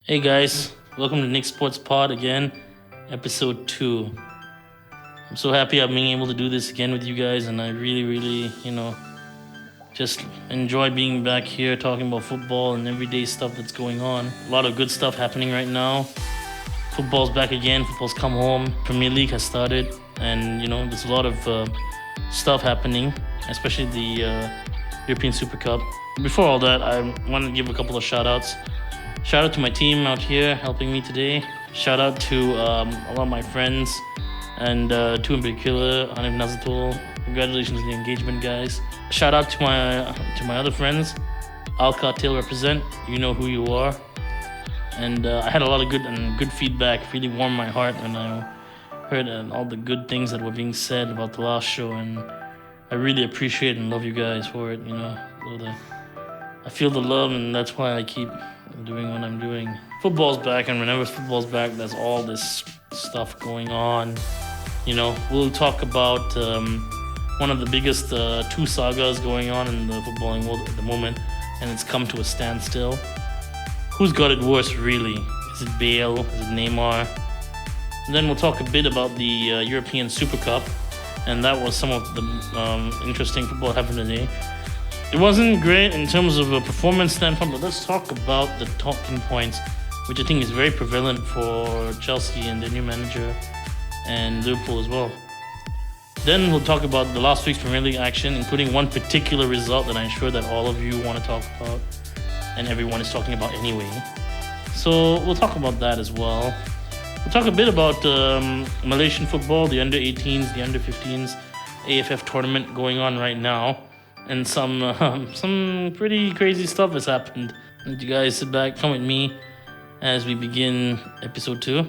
Hey guys, welcome to Nikz Sports Pod again, episode 2. I'm so happy I'm being able to do this again with you guys, and I really, just enjoy being back here talking about football and everyday stuff that's going on. A lot of good stuff happening right now. Football's back again, football's come home, Premier League has started, and there's a lot of stuff happening, especially the European Super Cup. Before all that, I want to give a couple of shout outs. Shout out to my team out here helping me today. Shout out to a lot of my friends, and two in particular, Hanif Nazatul. Congratulations on the engagement, guys. Shout out to my other friends. Al Cartel represent. You know who you are. And I had a lot of good feedback. Really warmed my heart when I heard all the good things that were being said about the last show, and I really appreciate and love you guys for it. I feel the love, and that's why I keep doing what I'm doing. Football's back, and whenever football's back, there's all this stuff going on. We'll talk about one of the biggest two sagas going on in the footballing world at the moment, and it's come to a standstill. Who's got it worse, really? Is it Bale? Is it Neymar? And then we'll talk a bit about the European Super Cup, and that was some of the interesting football happened today. It wasn't great in terms of a performance standpoint, but let's talk about the talking points, which I think is very prevalent for Chelsea and their new manager, and Liverpool as well. Then we'll talk about the last week's Premier League action, including one particular result that I'm sure that all of you want to talk about, and everyone is talking about anyway. So we'll talk about that as well. We'll talk a bit about Malaysian football, the under-18s, the under-15s, AFF tournament going on right now. And some pretty crazy stuff has happened. And you guys sit back, come with me as we begin episode 2.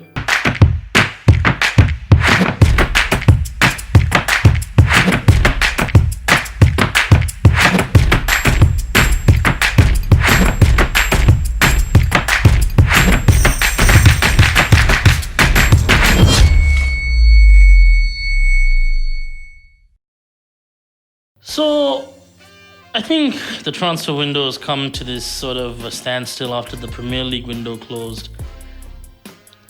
So, I think the transfer window has come to this sort of a standstill after the Premier League window closed.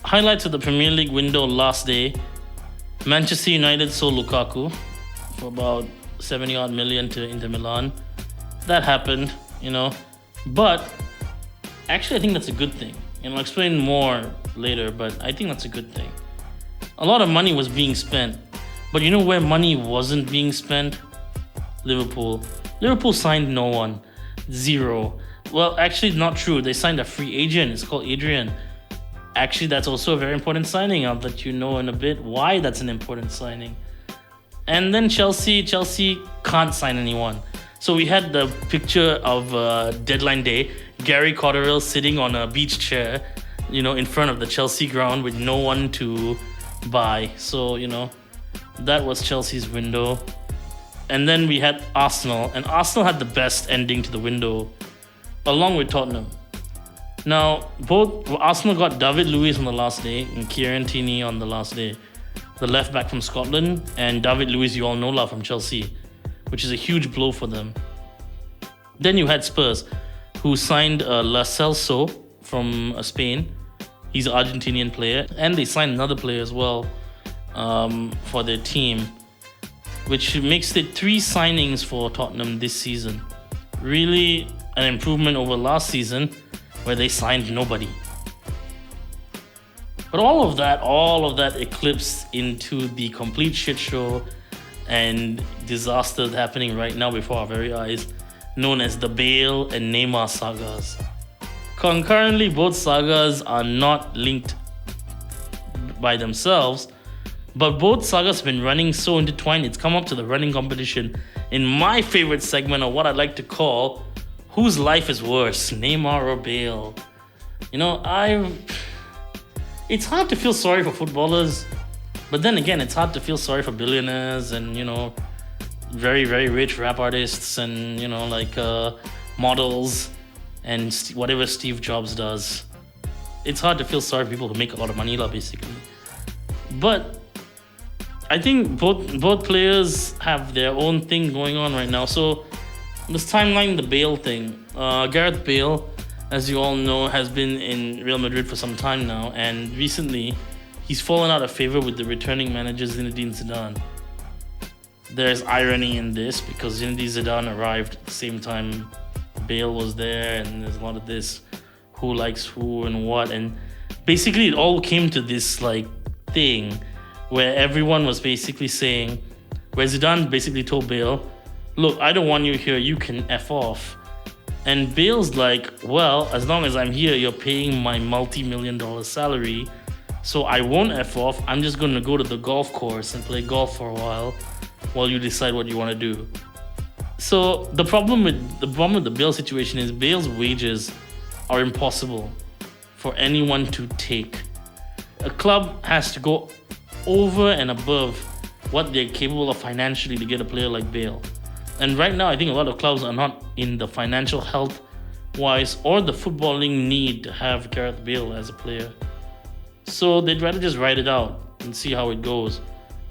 Highlights of the Premier League window last day: Manchester United sold Lukaku for about 70-odd million to Inter Milan. That happened, But actually, I think that's a good thing. I'll explain more later, but I think that's a good thing. A lot of money was being spent, but you know where money wasn't being spent? Liverpool. Liverpool signed no one. Zero. Well, actually, not true. They signed a free agent. It's called Adrian. Actually, that's also a very important signing. I'll let you know in a bit why that's an important signing. And then Chelsea can't sign anyone. So we had the picture of deadline day. Gary Cotterill sitting on a beach chair, in front of the Chelsea ground with no one to buy. So, that was Chelsea's window. And then we had Arsenal, and Arsenal had the best ending to the window, along with Tottenham. Now, both Arsenal got David Luiz on the last day and Kieran Tierney on the last day, the left back from Scotland, and David Luiz, you all know, from Chelsea, which is a huge blow for them. Then you had Spurs, who signed La Celso from Spain. He's an Argentinian player, and they signed another player as well for their team, which makes it 3 signings for Tottenham this season. Really an improvement over last season, where they signed nobody. But all of that eclipsed into the complete shit show and disaster happening right now before our very eyes, known as the Bale and Neymar sagas. Concurrently, both sagas are not linked by themselves, but both sagas have been running so intertwined, it's come up to the running competition in my favorite segment of what I'd like to call Whose Life is Worse, Neymar or Bale? It's hard to feel sorry for footballers, but then again, it's hard to feel sorry for billionaires and, very, very rich rap artists and, models and whatever Steve Jobs does. It's hard to feel sorry for people who make a lot of money, basically. But I think both players have their own thing going on right now. So let's timeline the Bale thing. Gareth Bale as you all know, has been in Real Madrid for some time now, and recently he's fallen out of favor with the returning manager Zinedine Zidane. There's irony in this because Zinedine Zidane arrived at the same time Bale was there, and there's a lot of this who likes who and what, and basically it all came to this like thing where everyone was basically saying, where Zidane basically told Bale, look, I don't want you here, you can F off. And Bale's like, well, as long as I'm here, you're paying my multi-million-dollar salary, so I won't F off. I'm just going to go to the golf course and play golf for a while you decide what you want to do. So the problem with the Bale situation is Bale's wages are impossible for anyone to take. A club has to go over and above what they're capable of financially to get a player like Bale. And right now, I think a lot of clubs are not in the financial health wise or the footballing need to have Gareth Bale as a player. So they'd rather just ride it out and see how it goes.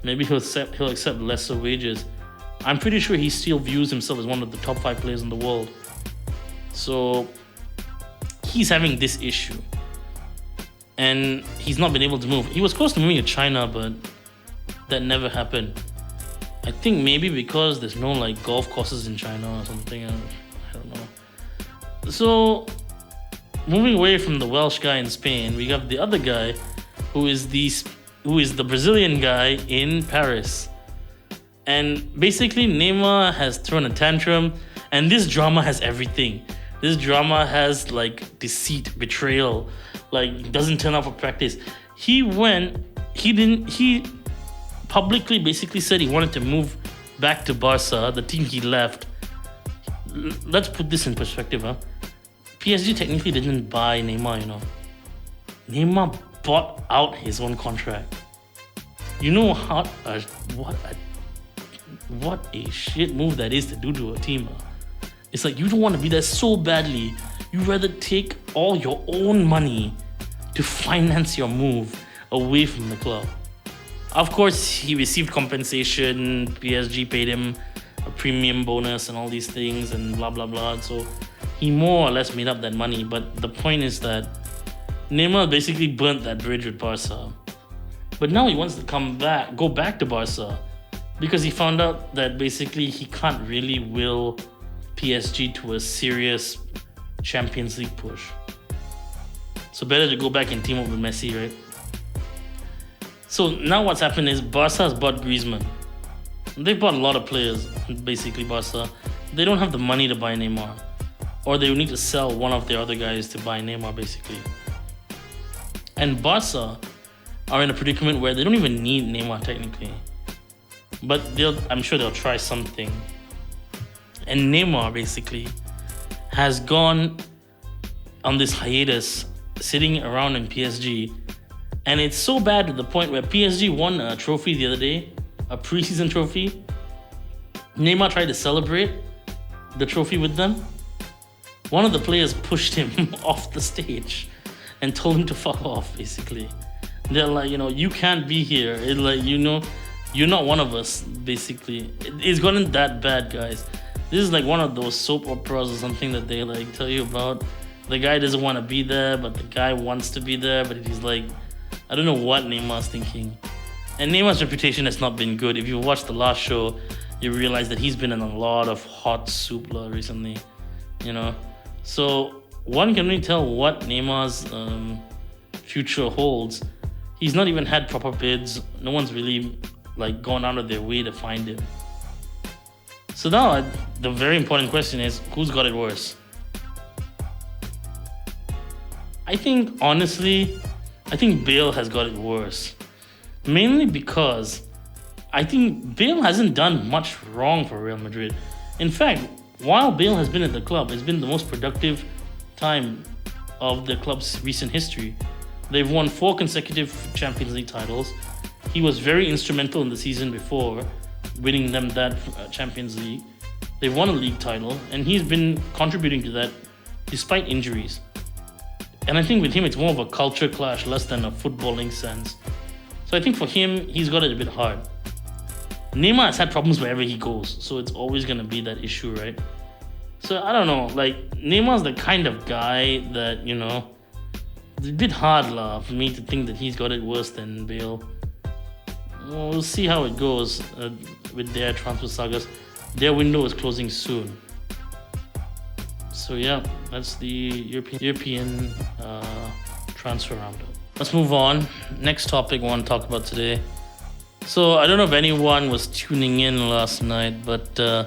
Maybe he'll accept lesser wages. I'm pretty sure he still views himself as one of the top 5 players in the world. So he's having this issue. And he's not been able to move. He was close to moving to China, but that never happened. I think maybe because there's no like golf courses in China or something. I don't know. So moving away from the Welsh guy in Spain, we have the other guy who is the Brazilian guy in Paris. And basically Neymar has thrown a tantrum, and this drama has everything. This drama has like deceit, betrayal, like doesn't turn up for practice. He publicly basically said he wanted to move back to Barca, the team he left. Let's put this in perspective, huh? PSG technically didn't buy Neymar, you know. Neymar bought out his own contract. You know what a shit move that is to do to a team. Huh? It's like you don't want to be there so badly. You rather take all your own money to finance your move away from the club. Of course, he received compensation. PSG paid him a premium bonus and all these things and blah, blah, blah. So he more or less made up that money. But the point is that Neymar basically burnt that bridge with Barca. But now he wants to go back to Barca because he found out that basically he can't really will PSG to a serious Champions League push. So better to go back and team up with Messi, right? So now what's happened is Barca has bought Griezmann. They bought a lot of players, basically Barca. They don't have the money to buy Neymar. Or they would need to sell one of their other guys to buy Neymar, basically. And Barca are in a predicament where they don't even need Neymar, technically. But I'm sure they'll try something. And Neymar, basically, has gone on this hiatus, sitting around in PSG. And it's so bad to the point where PSG won a trophy the other day, a preseason trophy. Neymar tried to celebrate the trophy with them. One of the players pushed him off the stage and told him to fuck off, basically. They're like, you can't be here. It's like, you're not one of us, basically. It's gotten that bad, guys. This is like one of those soap operas or something that they like tell you about. The guy doesn't want to be there, but the guy wants to be there, but he's like, I don't know what Neymar's thinking. And Neymar's reputation has not been good. If you watched the last show, you realize that he's been in a lot of hot soup recently, So one can really tell what Neymar's future holds. He's not even had proper bids. No one's really gone out of their way to find him. So now the very important question is, who's got it worse? I think Bale has got it worse. Mainly because I think Bale hasn't done much wrong for Real Madrid. In fact, while Bale has been at the club, it's been the most productive time of the club's recent history. They've won 4 consecutive Champions League titles. He was very instrumental in the season before, winning them that Champions League. They've won a league title, and he's been contributing to that despite injuries. And I think with him, it's more of a culture clash, less than a footballing sense. So I think for him, he's got it a bit hard. Neymar has had problems wherever he goes, so it's always going to be that issue, right? So I don't know. Like Neymar's the kind of guy that it's a bit hard for me to think that he's got it worse than Bale. We'll see how it goes with their transfer sagas. Their window is closing soon. So yeah, that's the European transfer roundup. Let's move on. Next topic I want to talk about today. So I don't know if anyone was tuning in last night, but there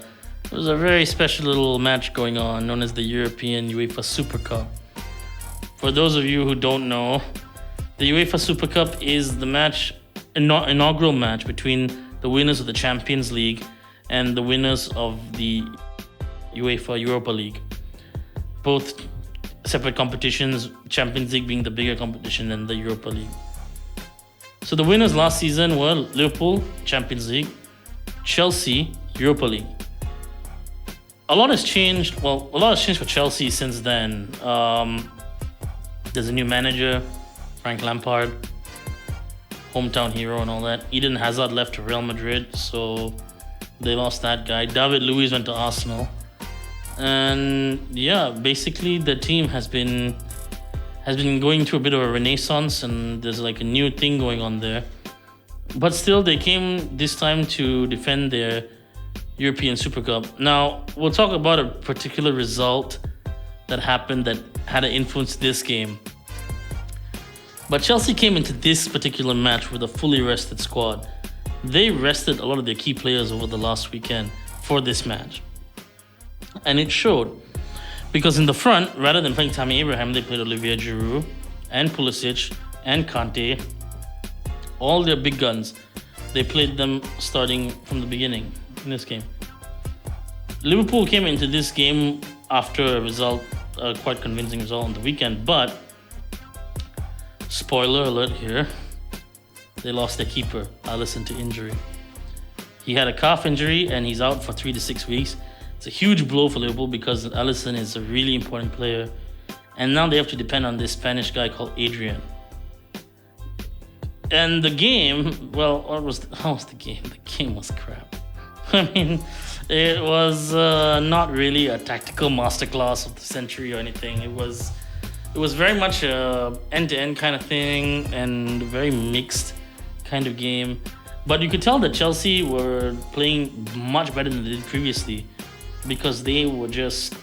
was a very special little match going on known as the European UEFA Super Cup. For those of you who don't know, the UEFA Super Cup is the inaugural match between the winners of the Champions League and the winners of the UEFA Europa League. Both separate competitions, Champions League being the bigger competition than the Europa League. So the winners last season were Liverpool, Champions League, Chelsea, Europa League. A lot has changed for Chelsea since then. There's a new manager, Frank Lampard, hometown hero and all that. Eden Hazard left to Real Madrid, so they lost that guy. David Luiz went to Arsenal. And yeah, basically the team has been going through a bit of a renaissance, and there's like a new thing going on there. But still, they came this time to defend their European Super Cup. Now, we'll talk about a particular result that happened that had an influence this game. But Chelsea came into this particular match with a fully rested squad. They rested a lot of their key players over the last weekend for this match. And it showed. Because in the front, rather than playing Tammy Abraham, they played Olivier Giroud and Pulisic and Kante. All their big guns. They played them starting from the beginning in this game. Liverpool came into this game after a quite convincing result on the weekend, but spoiler alert here, they lost their keeper, Alisson, to injury. He had a calf injury and he's out for 3 to 6 weeks. It's a huge blow for Liverpool because Alisson is a really important player. And now they have to depend on this Spanish guy called Adrian. And the game, how was the game? The game was crap. I mean, it was not really a tactical masterclass of the century or anything. It was very much a end-to-end kind of thing and very mixed kind of game. But you could tell that Chelsea were playing much better than they did previously, because they were just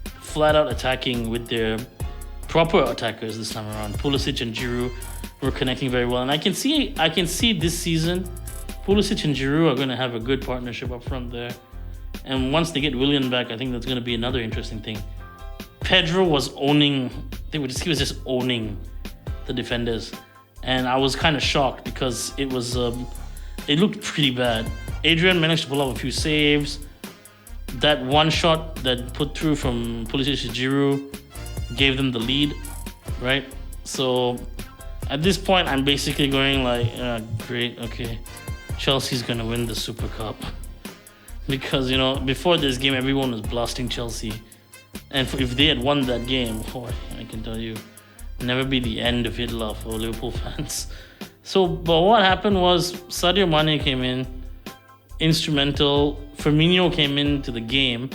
flat out attacking with their proper attackers this time around. Pulisic and Giroud were connecting very well. And I can see this season, Pulisic and Giroud are going to have a good partnership up front there. And once they get Willian back, I think that's going to be another interesting thing. Pedro was he was just owning the defenders. And I was kind of shocked because it looked pretty bad. Adrian managed to pull off a few saves. That one shot that put through from Pulisic to Giroud gave them the lead, right? So at this point, I'm basically going like, great, okay, Chelsea's gonna win the Super Cup. Because, before this game, everyone was blasting Chelsea. And if they had won that game, boy, I can tell you, never be the end of Hitler for Liverpool fans. But what happened was Sadio Mane came in, instrumental. Firmino came into the game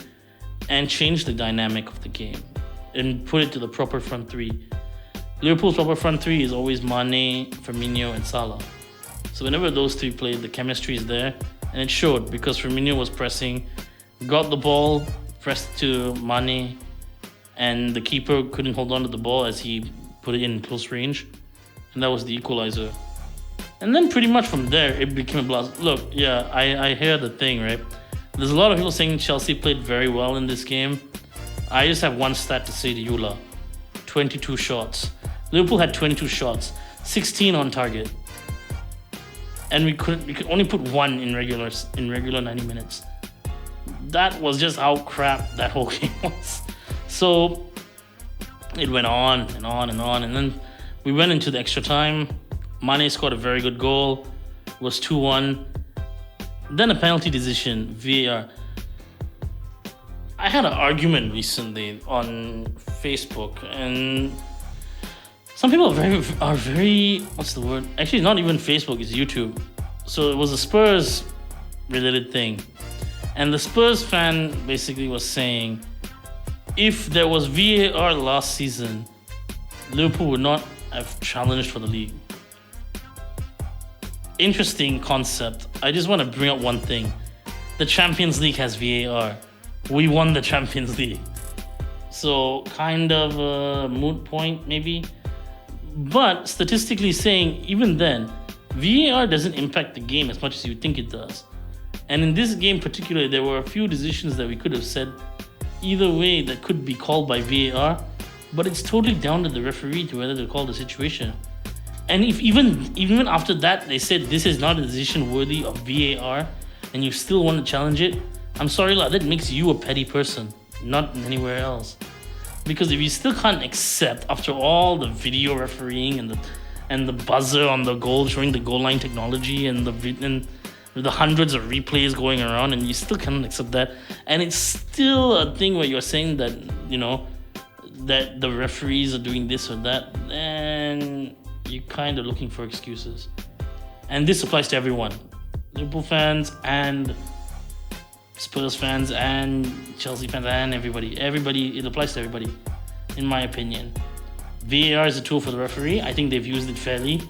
and changed the dynamic of the game and put it to the proper front three. Liverpool's proper front three is always Mane, Firmino, and Salah. So whenever those three played, the chemistry is there, and it showed because Firmino was pressing, got the ball, pressed to Mane, and the keeper couldn't hold on to the ball as he put it in close range, and that was the equalizer. And then pretty much from there, it became a blast. Look, yeah, I hear the thing, right? There's a lot of people saying Chelsea played very well in this game. I just have one stat to say to you, 22 shots. Liverpool had 22 shots, 16 on target. And we could only put one in regular 90 minutes. That was just how crap that whole game was. So it went on and on and on. And then we went into the extra time. Mane scored a very good goal. It was 2-1. Then a penalty decision, VAR. I had an argument recently on Facebook, and some people are very what's the word? Actually, not even Facebook, it's YouTube. So it was a Spurs related thing. And the Spurs fan basically was saying if there was VAR last season, Liverpool would not have challenged for the league. Interesting concept. I just want to bring up one thing. The Champions League has VAR. We won the Champions League. So kind of a moot point maybe. But statistically saying, even then, VAR doesn't impact the game as much as you think it does. And in this game particularly, there were a few decisions that we could have said either way that could be called by VAR, but it's totally down to the referee to whether to call the situation. And if even after that they said this is not a decision worthy of VAR and you still want to challenge it, I'm sorry, that makes you a petty person, not anywhere else. Because if you still can't accept, after all the video refereeing and the buzzer on the goal showing the goal line technology and the hundreds of replays going around, and you still can't accept that, and it's still a thing where you're saying that, you know, that the referees are doing this or that, then you're kind of looking for excuses. And this applies to everyone, Liverpool fans and Spurs fans and Chelsea fans and everybody, it applies to everybody, in my opinion. VAR is a tool for the referee. I think they've used it fairly.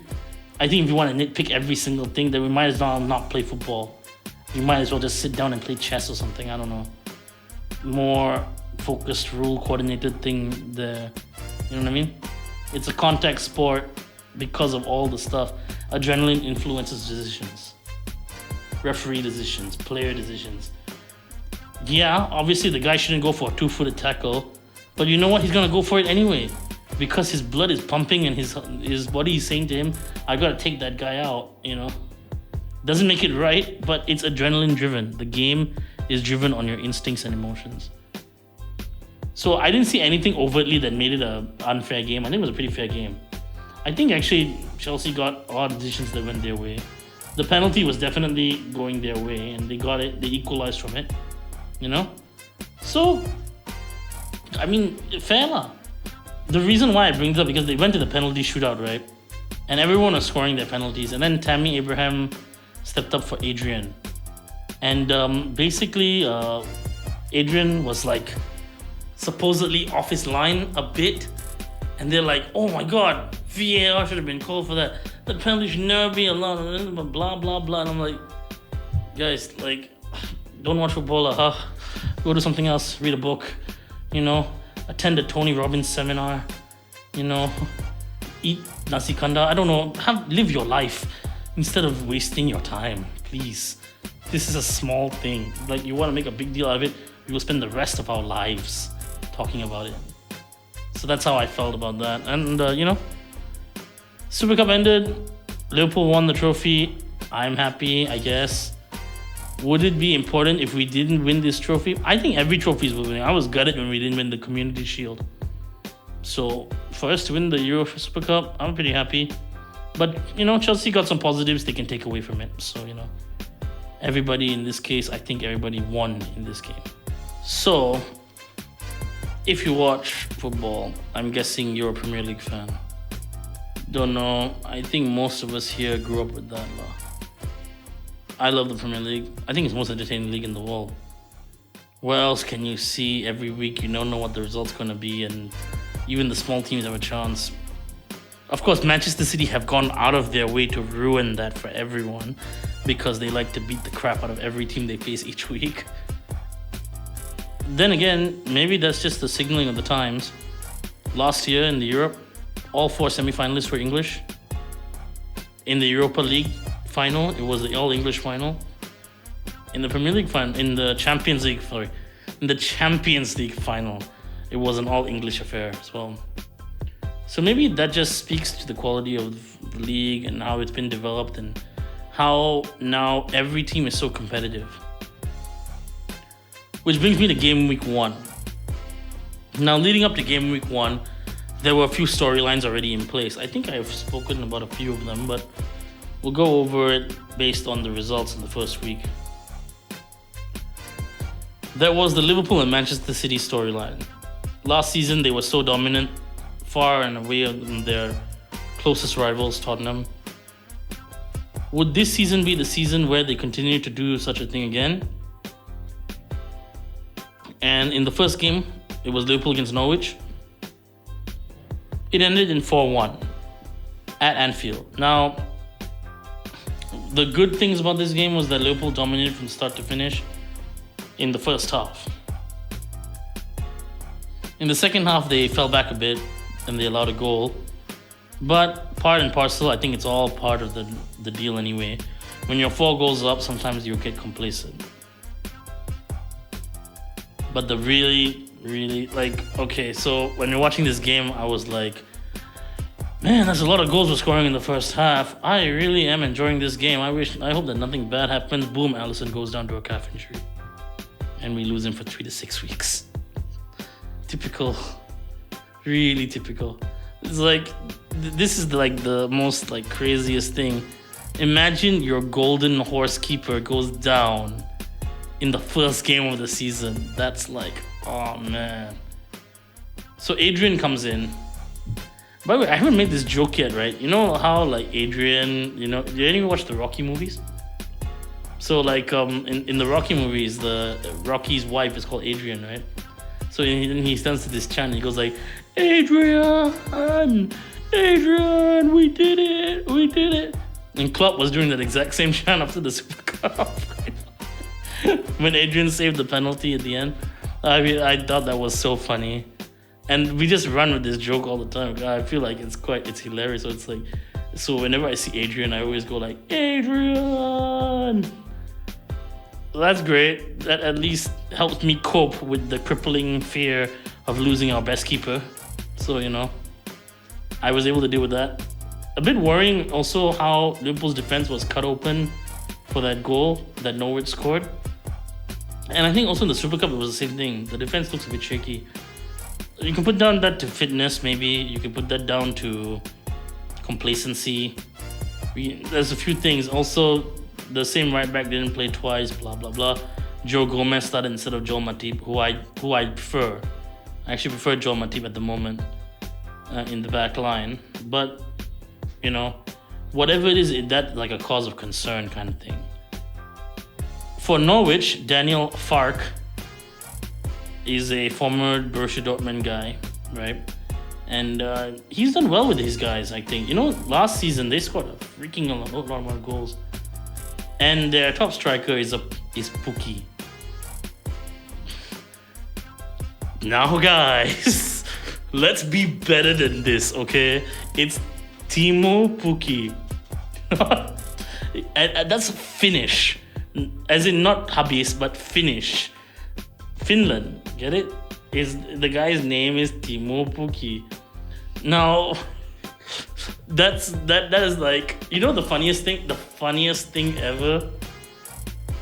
I think if you want to nitpick every single thing, then we might as well not play football. We might as well just sit down and play chess or something, I don't know. More focused, rule coordinated thing there. You know what I mean? It's a contact sport because of all the stuff. Adrenaline influences decisions. Referee decisions, player decisions. Yeah, obviously the guy shouldn't go for a 2-footed tackle, but you know what? He's gonna go for it anyway, because his blood is pumping and his body is saying to him, I gotta take that guy out, you know. Doesn't make it right, but it's adrenaline driven. The game is driven on your instincts and emotions. So I didn't see anything overtly that made it an unfair game. I think it was a pretty fair game. I think actually Chelsea got a lot of decisions that went their way. The penalty was definitely going their way, and they got it, they equalized from it. You know? So, I mean, fair lah. The reason why I bring it up, because they went to the penalty shootout, right? And everyone was scoring their penalties. And then Tammy Abraham stepped up for Adrian. And basically, Adrian was like supposedly off his line a bit. And they're like, oh my god, VAR should have been called for that. That penalty should never be allowed. Blah, blah, blah. And I'm like, guys, like, don't watch football, go do something else, read a book, you know, attend a Tony Robbins seminar, you know, eat nasi kandar, I don't know, live your life instead of wasting your time, please. This is a small thing. Like, you want to make a big deal out of it, we will spend the rest of our lives talking about it. So that's how I felt about that. And, you know, Super Cup ended, Liverpool won the trophy, I'm happy, I guess. Would it be important if we didn't win this trophy? I think every trophy is winning. I was gutted when we didn't win the Community Shield. So for us to win the Euro Super Cup, I'm pretty happy. But, you know, Chelsea got some positives they can take away from it. So, you know, everybody in this case, I think everybody won in this game. So, if you watch football, I'm guessing you're a Premier League fan. Don't know. I think most of us here grew up with that law. I love the Premier League. I think it's the most entertaining league in the world. What else can you see every week? You don't know what the result's going to be, and even the small teams have a chance. Of course, Manchester City have gone out of their way to ruin that for everyone because they like to beat the crap out of every team they face each week. Then again, maybe that's just the signaling of the times. Last year in the Europe, all 4 semi-finalists were English. In the Europa League final, it was the all-English final. In the Premier League final, in the Champions League final, it was an all-English affair as well. So maybe that just speaks to the quality of the league and how it's been developed and how now every team is so competitive. Which brings me to game week 1. Now, leading up to game week 1, there were a few storylines already in place. I think I've spoken about a few of them, but we'll go over it based on the results in the first week. There was the Liverpool and Manchester City storyline. Last season, they were so dominant, far and away from their closest rivals, Tottenham. Would this season be the season where they continue to do such a thing again? And in the first game, It was Liverpool against Norwich. It ended in 4-1 at Anfield. Now, the good things about this game was that Liverpool dominated from start to finish in the first half. In the second half, they fell back a bit and they allowed a goal. But part and parcel, I think it's all part of the deal anyway. When you're 4 goals up, sometimes you get complacent. But the really, okay, so when you're watching this game, I was like, man, there's a lot of goals we're scoring in the first half. I really am enjoying this game. I hope that nothing bad happens. Boom, Alisson goes down to a calf injury. And we lose him for 3 to 6 weeks. Typical. Really typical. It's like, this is like the most like craziest thing. Imagine your golden horse keeper goes down in the first game of the season. That's like, oh man. So Adrian comes in. By the way, I haven't made this joke yet, right? You know how like Adrian, you know, did anyone watch the Rocky movies? So like in the Rocky movies, the Rocky's wife is called Adrian, right? So he stands to this chant and he goes like, Adrian, we did it. And Klopp was doing that exact same chant after the Super Cup. When Adrian saved the penalty at the end. I mean, I thought that was so funny. And we just run with this joke all the time. I feel like it's hilarious. So it's like, so whenever I see Adrian, I always go like, Adrian! So that's great. That at least helps me cope with the crippling fear of losing our best keeper. So, you know, I was able to deal with that. A bit worrying also how Liverpool's defense was cut open for that goal that Norwich scored. And I think also in the Super Cup, it was the same thing. The defense looks a bit shaky. You can put down that to fitness, maybe. You can put that down to complacency. There's a few things. Also, the same right back didn't play twice, blah, blah, blah. Joe Gomez started instead of Joel Matip, who I prefer. I actually prefer Joel Matip at the moment in the back line. But, you know, whatever it is, that's like a cause of concern kind of thing. For Norwich, Daniel Farke is a former Borussia Dortmund guy, right? And he's done well with his guys, I think. You know, last season they scored a freaking lot more goals. And their top striker is Pukki. Now, guys, let's be better than this, okay? It's Teemu Pukki. And that's Finnish. As in not habis, but Finnish. Finland, get it? The guy's name is Teemu Pukki. Now, that is like, you know, the funniest thing ever.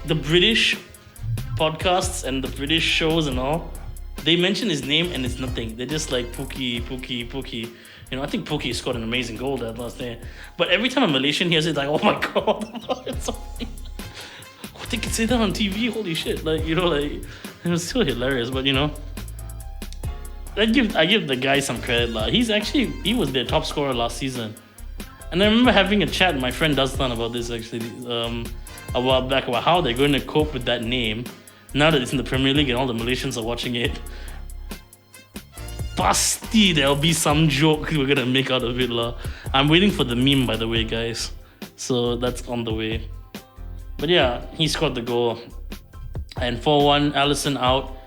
The British podcasts and the British shows and all, they mention his name and it's nothing. They're just like Pukki. You know, I think Pukki scored an amazing goal that last day. But every time a Malaysian hears it, like, oh my god, it's so funny. Oh, they can say that on TV. Holy shit! Like, you know, like, it was still hilarious. But you know, I give the guy some credit. Like, he was their top scorer last season. And I remember having a chat with my friend Dustin about this actually a while back, about how they're going to cope with that name now that it's in the Premier League and all the Malaysians are watching it. Basti, there'll be some joke we're gonna make out of it, lah. I'm waiting for the meme, by the way, guys. So that's on the way. But yeah, he scored the goal. And 4-1, Alisson out.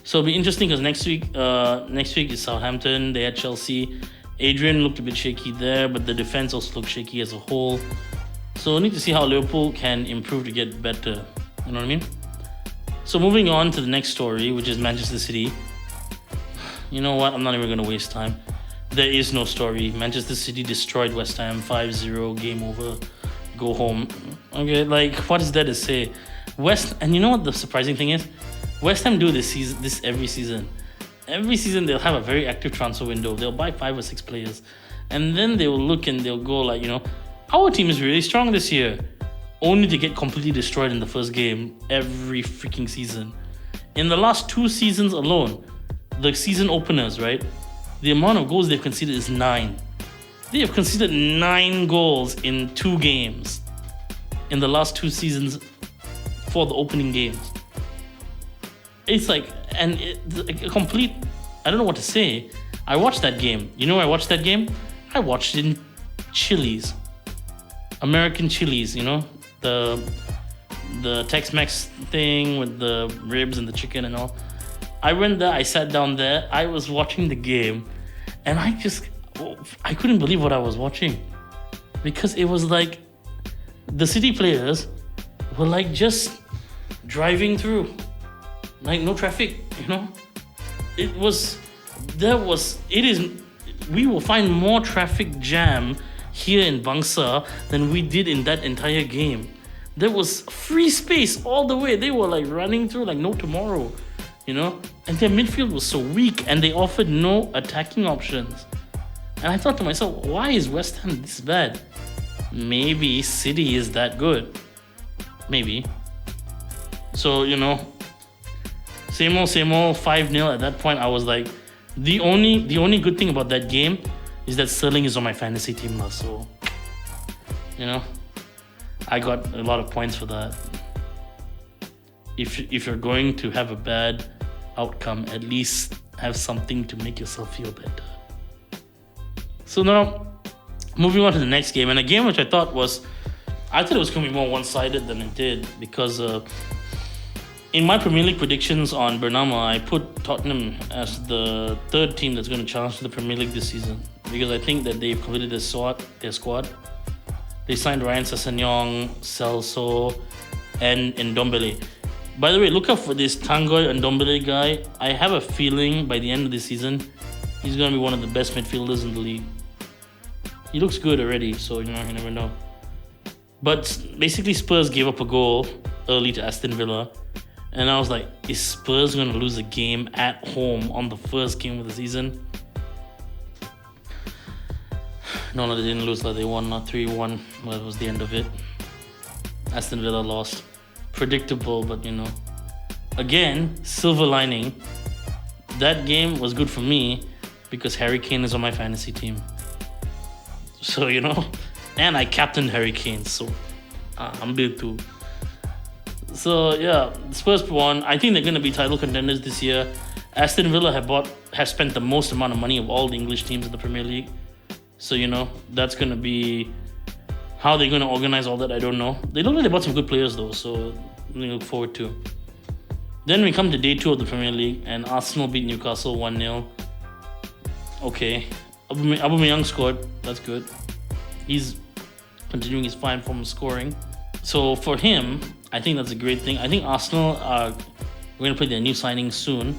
So it'll be interesting because next week is Southampton. They had Chelsea. Adrian looked a bit shaky there, but the defense also looked shaky as a whole. So we need to see how Liverpool can improve to get better. You know what I mean? So moving on to the next story, which is Manchester City. You know what? I'm not even going to waste time. There is no story. Manchester City destroyed West Ham 5-0. Game over. Go home. Okay, like, what is there to say? And you know what the surprising thing is? West Ham do this every season. Every season they'll have a very active transfer window. They'll buy 5 or 6 players. And then they will look and they'll go like, you know, our team is really strong this year. Only to get completely destroyed in the first game every freaking season. In the last 2 seasons alone, the season openers, right? The amount of goals they've conceded is 9. They have conceded 9 goals in 2 games in the last 2 seasons for the opening games. It's like, a complete I don't know what to say. I watched that game. You know where I watched that game? I watched it in Chili's. American Chili's, you know? The Tex-Mex thing with the ribs and the chicken and all. I went there, I sat down there, I was watching the game, and I couldn't believe what I was watching. Because it was like the City players were like just driving through. Like no traffic, you know? We will find more traffic jam here in Bangsa than we did in that entire game. There was free space all the way. They were like running through like no tomorrow, you know? And their midfield was so weak and they offered no attacking options. And I thought to myself, why is West Ham this bad? Maybe City is that good. Maybe. So, you know, same old 5-0 at that point. I was like, the only good thing about that game is that Sterling is on my fantasy team now, so you know, I got a lot of points for that. If you're going to have a bad outcome, at least have something to make yourself feel better. So now, moving on to the next game, and a game which I thought it was going to be more one-sided than it did, because in my Premier League predictions on Bernama, I put Tottenham as the third team that's going to challenge the Premier League this season, because I think that they've completed their squad. They signed Ryan Sessegnon, Celso, and Ndombele. By the way, look out for this Tanguy Ndombele guy. I have a feeling by the end of the season, he's going to be one of the best midfielders in the league. He looks good already, so you never know. But basically, Spurs gave up a goal early to Aston Villa. And I was like, is Spurs going to lose a game at home on the first game of the season? No, they didn't lose. Like they won 3-1. That was the end of it. Aston Villa lost. Predictable, but you know. Again, silver lining. That game was good for me because Harry Kane is on my fantasy team. So, you know. And I captained Harry Kane. So, I'm good too. So yeah, Spurs won. I think they're going to be title contenders this year. Aston Villa have spent the most amount of money of all the English teams in the Premier League. So you know, that's going to be how they're going to organize all that. I don't know. They look like they bought some good players though, so we look forward to. Then we come to day 2 of the Premier League, and Arsenal beat Newcastle 1-0. Okay, Aubameyang scored. That's good. He's continuing his fine form of scoring. So for him, I think that's a great thing. I think Arsenal are going to play their new signings soon.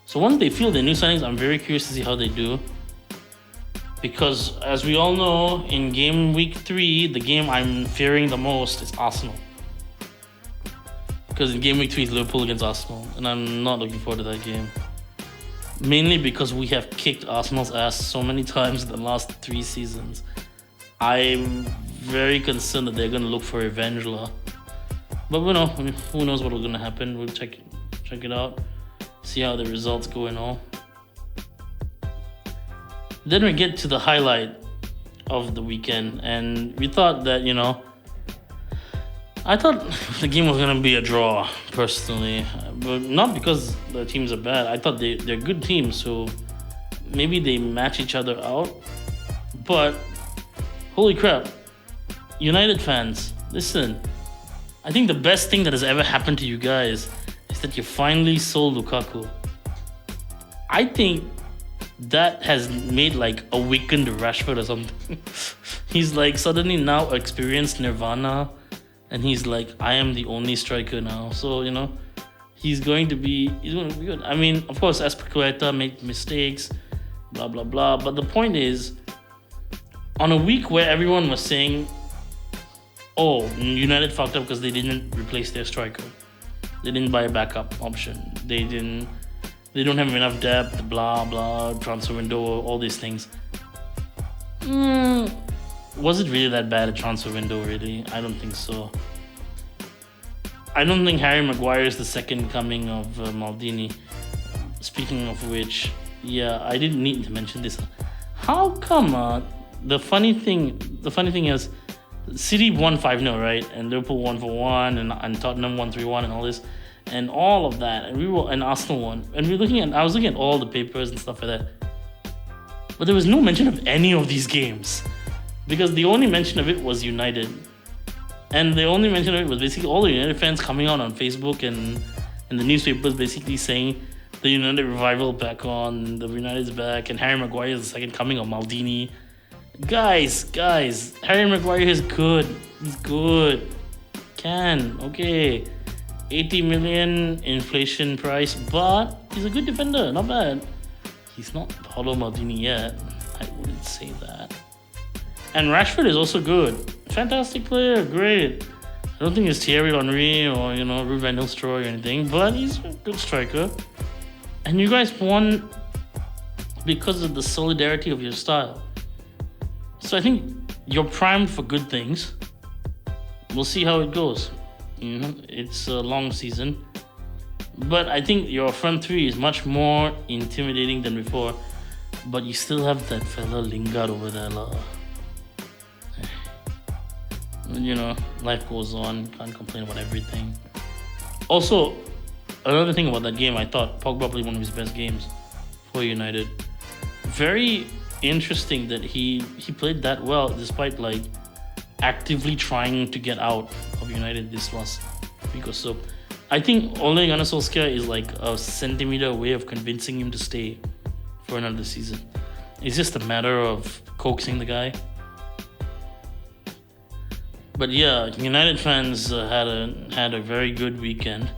So once they field their new signings, I'm very curious to see how they do. Because as we all know, in game week 3, the game I'm fearing the most is Arsenal. Because in game week 3 is Liverpool against Arsenal, and I'm not looking forward to that game. Mainly because we have kicked Arsenal's ass so many times in the last 3 seasons. I'm very concerned that they're going to look for revenge law. But we know, who knows what's going to happen. We'll check it out, see how the results go and all. Then we get to the highlight of the weekend, and we thought that, you know, I thought the game was going to be a draw, personally. But not because the teams are bad. I thought they're good teams, so maybe they match each other out. But, holy crap. United fans, listen. I think the best thing that has ever happened to you guys is that you finally sold Lukaku. I think that has made like awakened Rashford or something. He's like suddenly now experienced Nirvana, and he's like, I am the only striker now. So, you know, he's going to be good. I mean, of course, Azpilicueta made mistakes, blah blah blah. But the point is, on a week where everyone was saying, oh, United fucked up because they didn't replace their striker, they didn't buy a backup option, they don't have enough depth, blah blah, transfer window, all these things. Was it really that bad a transfer window, really? I don't think so. I don't think Harry Maguire is the second coming of Maldini. Speaking of which, yeah, I didn't need to mention this. How come the funny thing is, City won 5-0, right? And Liverpool won 4-1, and Tottenham won 3-1 and all this. and all of that, and Arsenal won, and I was looking at all the papers and stuff like that, but there was no mention of any of these games, because the only mention of it was United, and the only mention of it was basically all the United fans coming out on Facebook and in the newspapers basically saying the United revival back on, the United's back, and Harry Maguire is the second coming of Maldini. Guys, Harry Maguire is good. He's good. Okay. 80 million inflation price, but he's a good defender, not bad. He's not Paulo Maldini yet. I wouldn't say that. And Rashford is also good. Fantastic player, great. I don't think it's Thierry Henry or, Ruud van Nistelrooy or anything, but he's a good striker. And you guys won because of the solidarity of your style. So I think you're primed for good things. We'll see how it goes. It's a long season. But I think your front three is much more intimidating than before. But you still have that fella Lingard over there. Life goes on. Can't complain about everything. Also, another thing about that game, I thought Pogba played one of his best games for United. Very interesting that he played that well despite actively trying to get out of United this last week or so. I think Ole Gunnar Solskjaer is a centimeter away of convincing him to stay for another season. It's just a matter of coaxing the guy. But yeah, United fans had a very good weekend,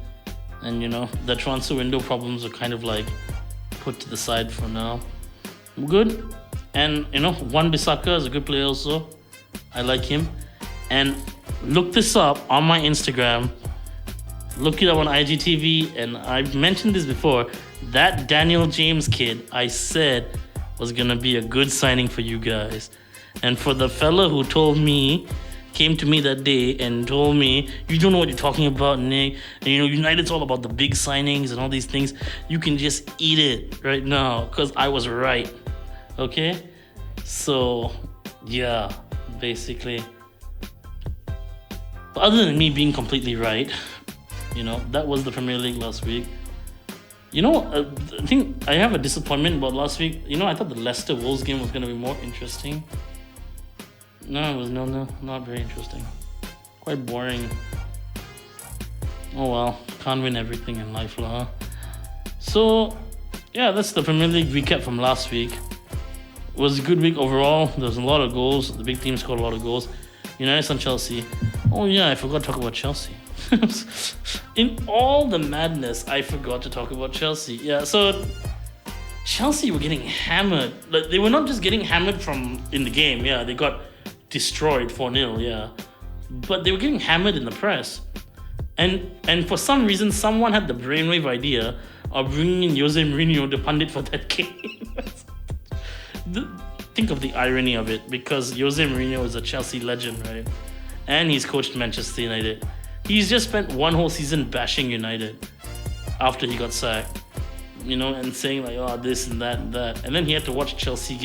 and the transfer window problems are kind of put to the side for now. Good, and Wan-Bissaka is a good player also. I like him. And look this up on my Instagram. Look it up on IGTV. And I've mentioned this before. That Daniel James kid, I said, was going to be a good signing for you guys. And for the fella who came to me that day and told me, you don't know what you're talking about, Nick. And United's all about the big signings and all these things. You can just eat it right now, because I was right. Okay? So, yeah, basically. But other than me being completely right, that was the Premier League last week. I think I have a disappointment about last week. I thought the Leicester Wolves game was going to be more interesting. No, it was not very interesting. Quite boring. Oh well, can't win everything in life, huh? So, yeah, that's the Premier League recap from last week. It was a good week overall. There was a lot of goals. The big team scored a lot of goals. United and Chelsea. Oh yeah, I forgot to talk about Chelsea. In all the madness, I forgot to talk about Chelsea. Yeah, so Chelsea were getting hammered. They were not just getting hammered from in the game. Yeah, they got destroyed 4-0. Yeah, but they were getting hammered in the press. And for some reason, someone had the brainwave idea of bringing in Jose Mourinho, the pundit for that game. Think of the irony of it, because Jose Mourinho is a Chelsea legend, right? And he's coached Manchester United. He's just spent one whole season bashing United after he got sacked, and saying this and that and that. And then he had to watch Chelsea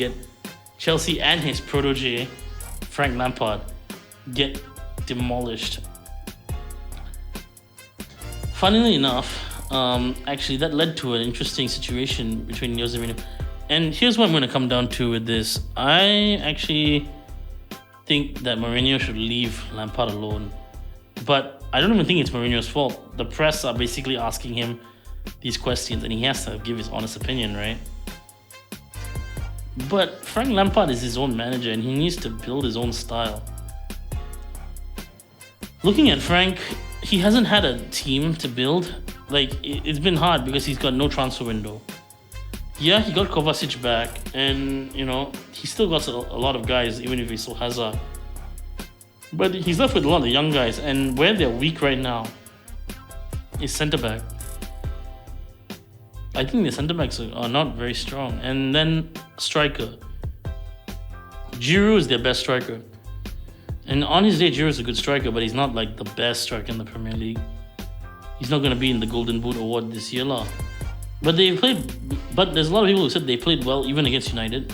and his protege, Frank Lampard, get demolished. Funnily enough, actually that led to an interesting situation between Jose Mourinho. And here's what I'm going to come down to with this. I actually think that Mourinho should leave Lampard alone. But I don't even think it's Mourinho's fault. The press are basically asking him these questions, and he has to give his honest opinion, right? But Frank Lampard is his own manager, and he needs to build his own style. Looking at Frank, he hasn't had a team to build. It's been hard because he's got no transfer window. Yeah, he got Kovacic back, and he still got a lot of guys, even if he still has a. But he's left with a lot of young guys, and where they're weak right now is centre back. I think the centre backs are not very strong, and then striker. Giroud is their best striker, and on his day, Giroud is a good striker, but he's not the best striker in the Premier League. He's not going to be in the Golden Boot award this year, lah. But there's a lot of people who said they played well even against United.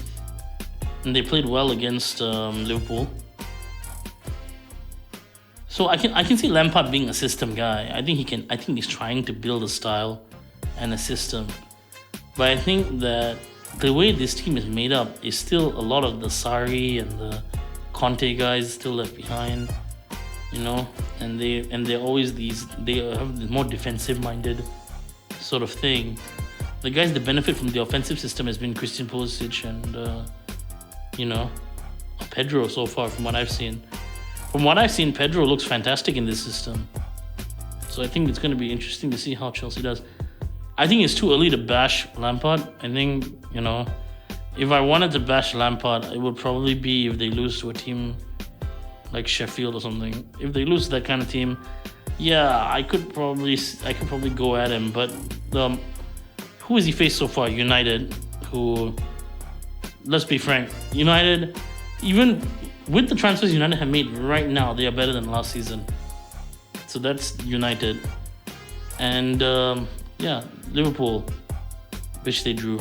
And they played well against Liverpool. So I can see Lampard being a system guy. I think he's trying to build a style and a system. But I think that the way this team is made up is still a lot of the Sarri and the Conte guys still left behind, and they're always they have this more defensive minded sort of thing. The guys that benefit from the offensive system has been Christian Pulisic and Pedro so far from what I've seen. From what I've seen, Pedro looks fantastic in this system. So I think it's going to be interesting to see how Chelsea does. I think it's too early to bash Lampard. I think, if I wanted to bash Lampard, it would probably be if they lose to a team like Sheffield or something. If they lose to that kind of team, yeah, I could probably go at him. But who has he faced so far? United, who, let's be frank, United, even with the transfers United have made right now, they are better than last season. So that's United. And Liverpool, which they drew.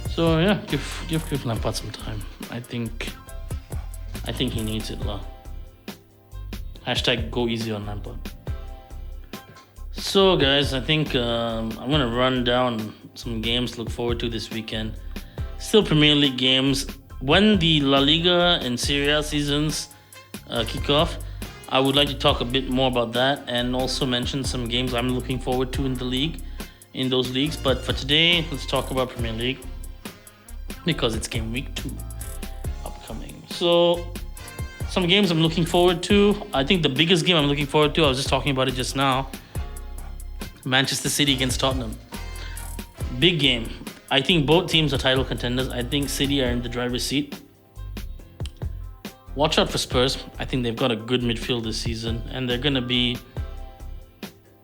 So yeah, give Lampard some time. I think he needs it. Hashtag go easy on Lampard. So guys, I think I'm gonna run down some games to look forward to this weekend. Still Premier League games. When the La Liga and Serie A seasons kick off, I would like to talk a bit more about that and also mention some games I'm looking forward to in those leagues. But for today, let's talk about Premier League because it's game week 2 upcoming. So some games I'm looking forward to. I think the biggest game I'm looking forward to, I was just talking about it just now, Manchester City against Tottenham. Big game. I think both teams are title contenders. I think City are in the driver's seat. Watch out for Spurs. I think they've got a good midfield this season, and they're going to be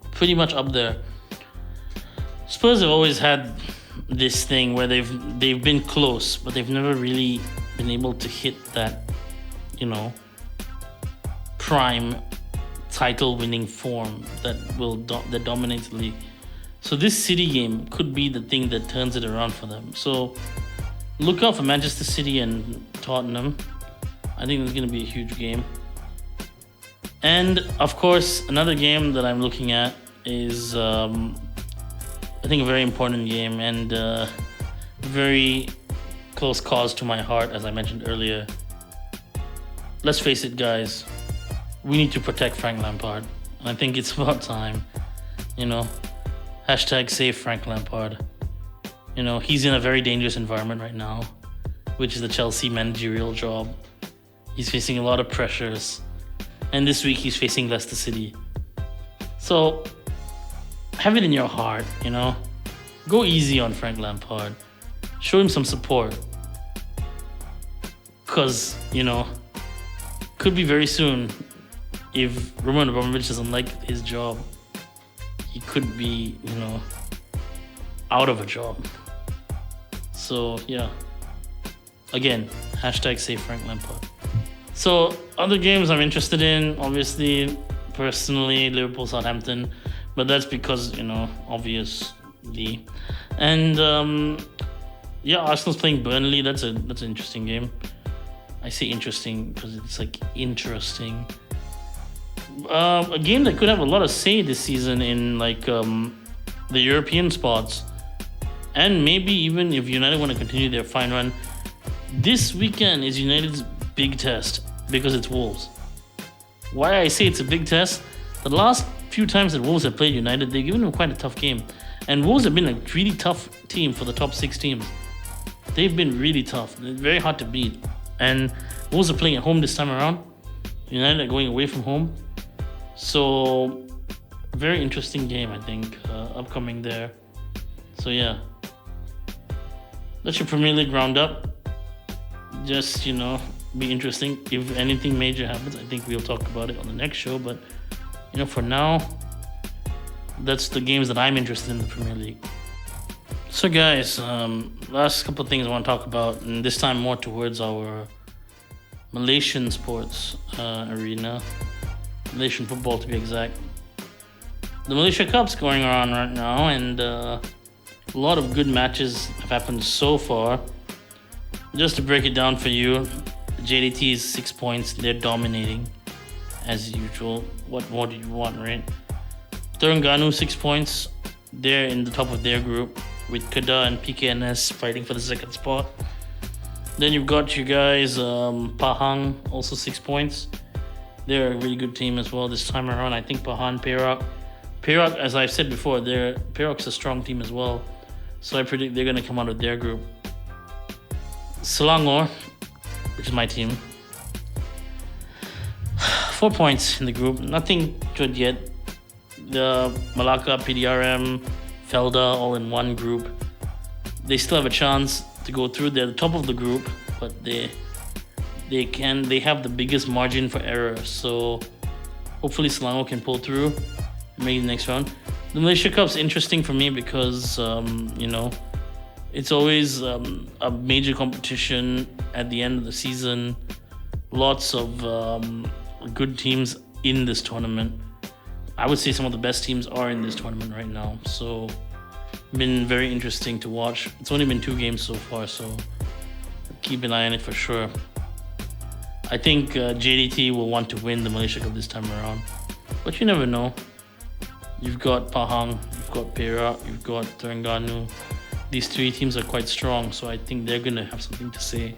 pretty much up there. Spurs have always had this thing where they've been close, but they've never really been able to hit that, prime title-winning form that dominates the league. So this City game could be the thing that turns it around for them. So look out for Manchester City and Tottenham. I think it's going to be a huge game. And of course, another game that I'm looking at is, I think, a very important game and very close cause to my heart, as I mentioned earlier. Let's face it, guys. We need to protect Frank Lampard. And I think it's about time, Hashtag save Frank Lampard. He's in a very dangerous environment right now, which is the Chelsea managerial job. He's facing a lot of pressures. And this week he's facing Leicester City. So have it in your heart, Go easy on Frank Lampard. Show him some support. Because, could be very soon, if Roman Abramovich doesn't like his job, he could be, out of a job. So, yeah. Again, hashtag save Frank Lampard. So, other games I'm interested in, obviously, personally, Liverpool, Southampton. But that's because, obviously. And, Arsenal's playing Burnley. That's an interesting game. I say interesting because it's, interesting. A game that could have a lot of say this season in the European spots, and maybe even if United want to continue their fine run. This weekend is United's big test because it's Wolves. Why I say it's a big test? The last few times that Wolves have played United, they've given them quite a tough game, and Wolves have been a really tough team for the top 6 teams. They've been really tough. They're very hard to beat, and Wolves are playing at home this time around. United are going away from home. So, very interesting game, I think, upcoming there. So, yeah. That's your Premier League roundup. Just, be interesting. If anything major happens, I think we'll talk about it on the next show. But, for now, that's the games that I'm interested in the Premier League. So, guys, last couple of things I want to talk about, and this time more towards our Malaysian sports arena. Malaysian football, to be exact. The Malaysia Cup's going on right now, and a lot of good matches have happened so far. Just to break it down for you, JDT is 6 points. They're dominating. as usual. What more do you want, right? Terengganu 6 points. They're in the top of their group with Kedah and PKNS fighting for the second spot. Then you've got you guys, Pahang, also 6 points. They're a really good team as well this time around. I think Pahang, Perak, as I've said before, Perak's a strong team as well. So I predict they're going to come out of their group. Selangor, which is my team, 4 points in the group. Nothing good yet. The Malacca, PDRM, Felda all in one group. They still have a chance to go through. They're the top of the group, but they have the biggest margin for error. So hopefully Selangor can pull through and make the next round. The Malaysia Cup's interesting for me because it's always a major competition at the end of the season. Lots of good teams in this tournament. I would say some of the best teams are in this tournament right now. So been very interesting to watch. It's only been 2 games so far, so keep an eye on it for sure. I think JDT will want to win the Malaysia Cup this time around, but you never know. You've got Pahang, you've got Perak, you've got Terengganu. These 3 teams are quite strong, so I think they're going to have something to say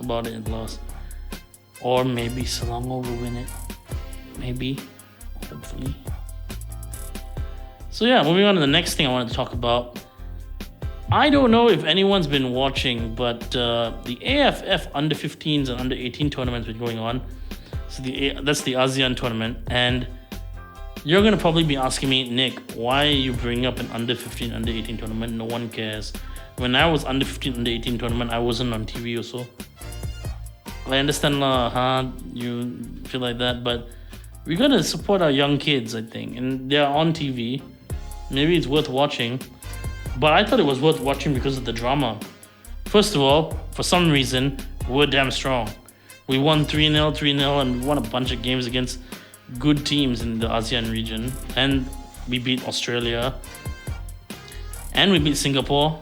about it at last. Or maybe Selangor will win it. Maybe. Hopefully. So yeah, moving on to the next thing I wanted to talk about. I don't know if anyone's been watching, but the AFF under 15s and under 18 tournament's been going on. So that's the ASEAN tournament, and you're going to probably be asking me, Nick, why are you bringing up an under 15, under 18 tournament? No one cares. When I was under 15, under 18 tournament, I wasn't on TV or so. I understand you feel like that, but we got to support our young kids, I think. And they're on TV. Maybe it's worth watching. But I thought it was worth watching because of the drama. First of all, for some reason, we're damn strong. We won 3-0, and we won a bunch of games against good teams in the ASEAN region. And we beat Australia. And we beat Singapore,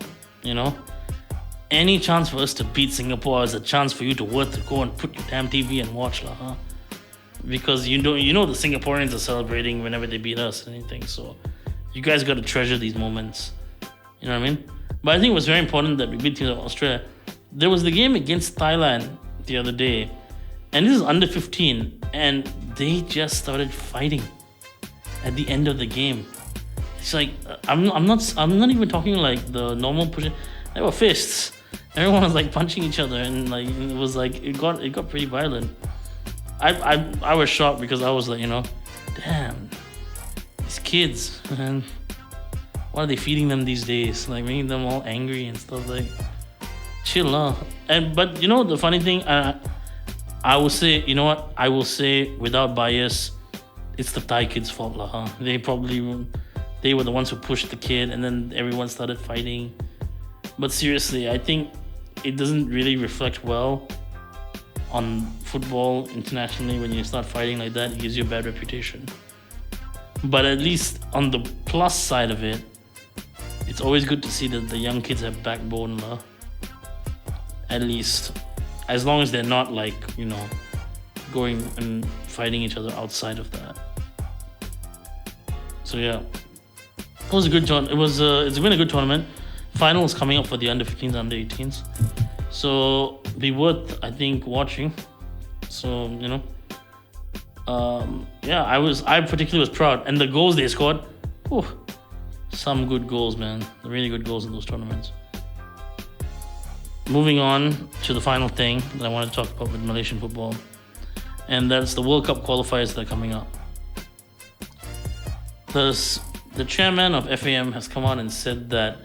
Any chance for us to beat Singapore is a chance for you to go and put your damn TV and watch, Because the Singaporeans are celebrating whenever they beat us and anything. So you guys got to treasure these moments. You know what I mean? But I think it was very important that we beat teams of Australia. There was the game against Thailand the other day, and this is under 15, and they just started fighting at the end of the game. It's like I'm not even talking like the normal pushing. There were fists. Everyone was like punching each other, and like it was like it got pretty violent. I was shocked because I was like, damn, these kids, man. What are they feeding them these days? Like making them all angry and stuff. Like, chill, But the funny thing, I will say, I will say without bias, it's the Thai kids' fault, They were the ones who pushed the kid, and then everyone started fighting. But seriously, I think it doesn't really reflect well on football internationally when you start fighting like that. It gives you a bad reputation. But at least on the plus side of it, it's always good to see that the young kids have backbone, At least, as long as they're not like, going and fighting each other outside of that. So yeah, it was a good tournament. It's been a good tournament. Finals coming up for the under 15s, under 18s. So be worth, I think, watching. So I particularly was proud, and the goals they scored, some good goals, man. Really good goals in those tournaments. Moving on to the final thing that I want to talk about with Malaysian football, and that's the World Cup qualifiers that are coming up. The chairman of FAM has come out and said that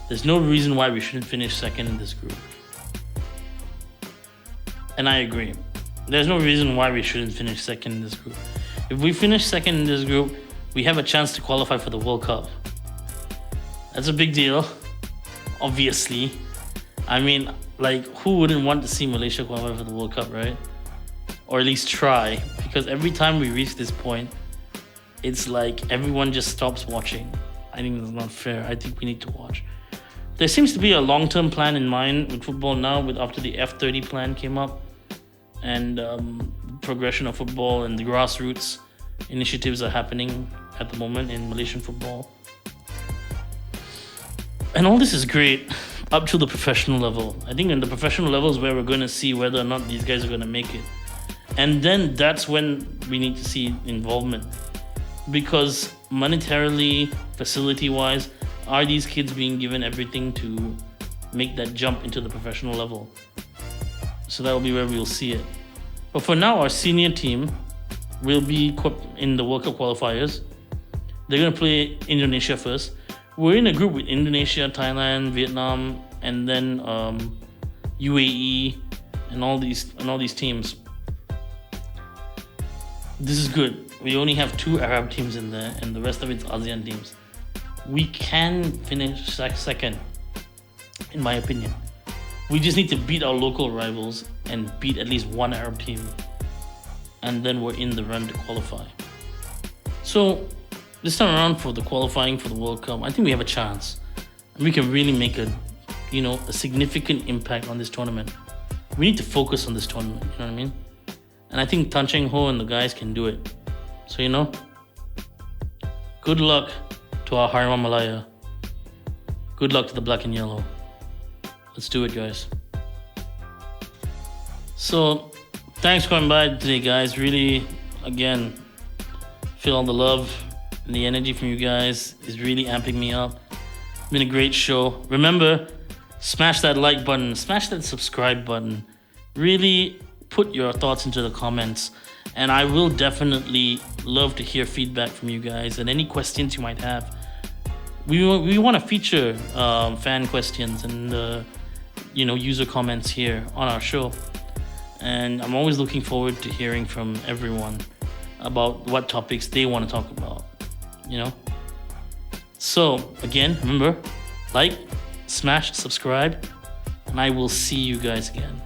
there's no reason why we shouldn't finish second in this group. And I agree. There's no reason why we shouldn't finish second in this group. If we finish second in this group, we have a chance to qualify for the World Cup. That's a big deal, obviously. I mean, like, who wouldn't want to see Malaysia qualify for the World Cup, right? Or at least try. Because every time we reach this point, it's like everyone just stops watching. I think that's not fair. I think we need to watch. There seems to be a long-term plan in mind with football now, after the F30 plan came up. and progression of football and the grassroots initiatives are happening at the moment in Malaysian football. And all this is great up to the professional level. I think in the professional level is where we're going to see whether or not these guys are going to make it. And then that's when we need to see involvement. Because monetarily, facility-wise, are these kids being given everything to make that jump into the professional level? So that will be where we'll see it. But for now, our senior team will be in the World Cup qualifiers. They're going to play Indonesia first. We're in a group with Indonesia, Thailand, Vietnam, and then UAE, and all these teams. This is good. We only have 2 Arab teams in there, and the rest of it's ASEAN teams. We can finish second, in my opinion. We just need to beat our local rivals and beat at least one Arab team, and then we're in the run to qualify. So this time around for the qualifying for the World Cup, I think we have a chance. We can really make a significant impact on this tournament. We need to focus on this tournament, you know what I mean? And I think Tan Cheng Ho and the guys can do it. So, good luck to our Harimau Malaya. Good luck to the black and yellow. Let's do it, guys. So, thanks for coming by today, guys. Really, again, feel all the love and the energy from you guys is really amping me up. It's been a great show. Remember, smash that like button, smash that subscribe button. Really put your thoughts into the comments, and I will definitely love to hear feedback from you guys and any questions you might have. We want to feature fan questions and user comments here on our show, and I'm always looking forward to hearing from everyone about what topics they want to talk about. So again, remember, like, smash, subscribe, and I will see you guys again.